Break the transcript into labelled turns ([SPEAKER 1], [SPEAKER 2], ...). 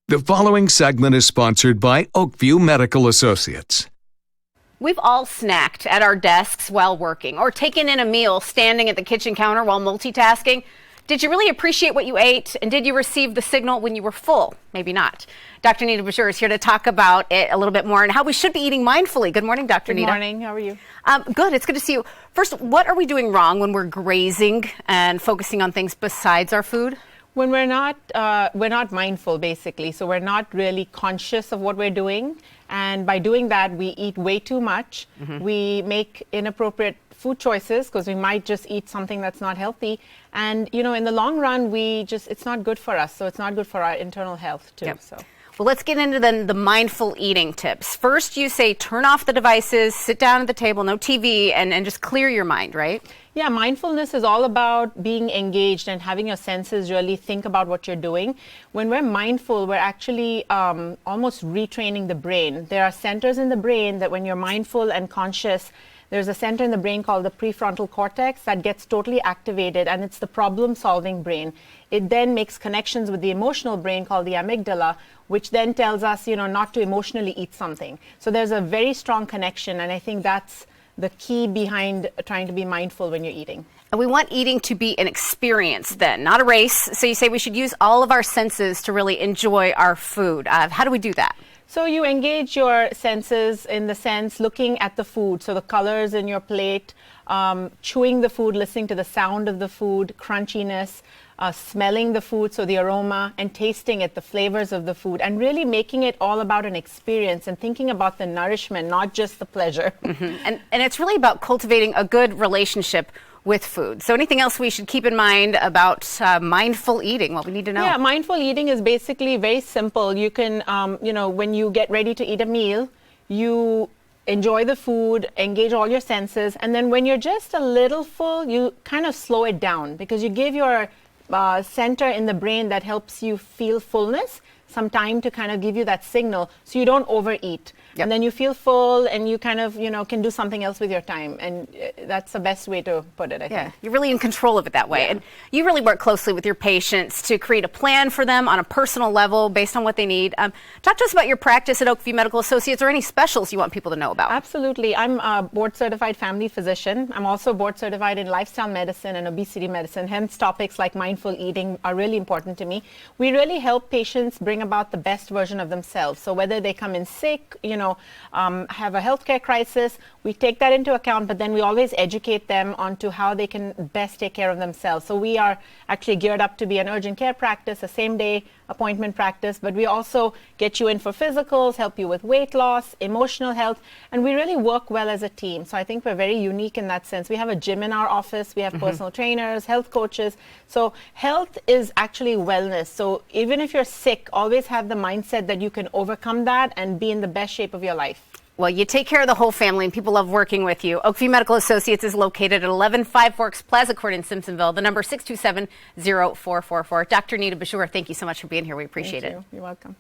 [SPEAKER 1] The following segment is sponsored by OAKVIEW Medical Associates.
[SPEAKER 2] We've all snacked at our desks while working or taken in a meal standing at the kitchen counter while multitasking. Did you really appreciate what you ate, and did you receive the signal when you were full? Maybe not. Dr. Nita Bashir is here to talk about it a little bit more and how we should be eating mindfully. Good morning, Dr. Nita.
[SPEAKER 3] Good morning. How are you?
[SPEAKER 2] Good. It's good to see you. First, what are we doing wrong when we're grazing and focusing on things besides our food?
[SPEAKER 3] When we're not mindful, basically. So we're not really conscious of what we're doing. And by doing that, we eat way too much. We make inappropriate food choices because we might just eat something that's not healthy. And, you know, in the long run, it's not good for us. So it's not good for our internal health, too.
[SPEAKER 2] Yep.
[SPEAKER 3] So.
[SPEAKER 2] Well, let's get into then the mindful eating tips. First, you say turn off the devices, sit down at the table, no TV, and just clear your mind, right?
[SPEAKER 3] Yeah, mindfulness is all about being engaged and having your senses really think about what you're doing. When we're mindful, we're actually almost retraining the brain. There are centers in the brain that when you're mindful and conscious, there's a center in the brain called the prefrontal cortex that gets totally activated, and it's the problem-solving brain. It then makes connections with the emotional brain called the amygdala, which then tells us, you know, not to emotionally eat something. So there's a very strong connection, and I think that's the key behind trying to be mindful when you're eating.
[SPEAKER 2] And we want eating to be an experience then, not a race. So you say we should use all of our senses to really enjoy our food. How do we do that?
[SPEAKER 3] So you engage your senses in the sense looking at the food, so the colors in your plate, chewing the food, listening to the sound of the food, crunchiness, smelling the food, so the aroma, and tasting it, the flavors of the food, and really making it all about an experience and thinking about the nourishment, not just the pleasure.
[SPEAKER 2] And it's really about cultivating a good relationship with food. So anything else we should keep in mind about mindful eating, what we need to know?
[SPEAKER 3] Yeah, mindful eating is basically very simple. You can, when you get ready to eat a meal, you enjoy the food, engage all your senses, and then when you're just a little full, you kind of slow it down because you give your center in the brain that helps you feel fullness some time to kind of give you that signal so you don't overeat. Yep. And then you feel full and you kind of, can do something else with your time. And that's the best way to put it, I think.
[SPEAKER 2] You're really in control of it that way. Yeah. And you really work closely with your patients to create a plan for them on a personal level based on what they need. Talk to us about your practice at OAKVIEW Medical Associates or any specials you want people to know about.
[SPEAKER 3] Absolutely. I'm a board-certified family physician. I'm also board-certified in lifestyle medicine and obesity medicine. Hence, topics like mindful eating are really important to me. We really help patients bring about the best version of themselves. So whether they come in sick, have a healthcare crisis, we take that into account, but then we always educate them onto how they can best take care of themselves. So we are actually geared up to be an urgent care practice, a same-day appointment practice, but we also get you in for physicals, help you with weight loss, emotional health, and we really work well as a team. So I think we're very unique in that sense. We have a gym in our office, we have personal trainers, health coaches. So health is actually wellness. So even if you're sick, always have the mindset that you can overcome that and be in the best shape of your life.
[SPEAKER 2] Well, you take care of the whole family, and people love working with you. OAKVIEW Medical Associates is located at 11 Forks Plaza Court in Simpsonville. The number 627-0444. Dr. Nita Bashir, thank you so much for being here. We appreciate it.
[SPEAKER 3] You're welcome.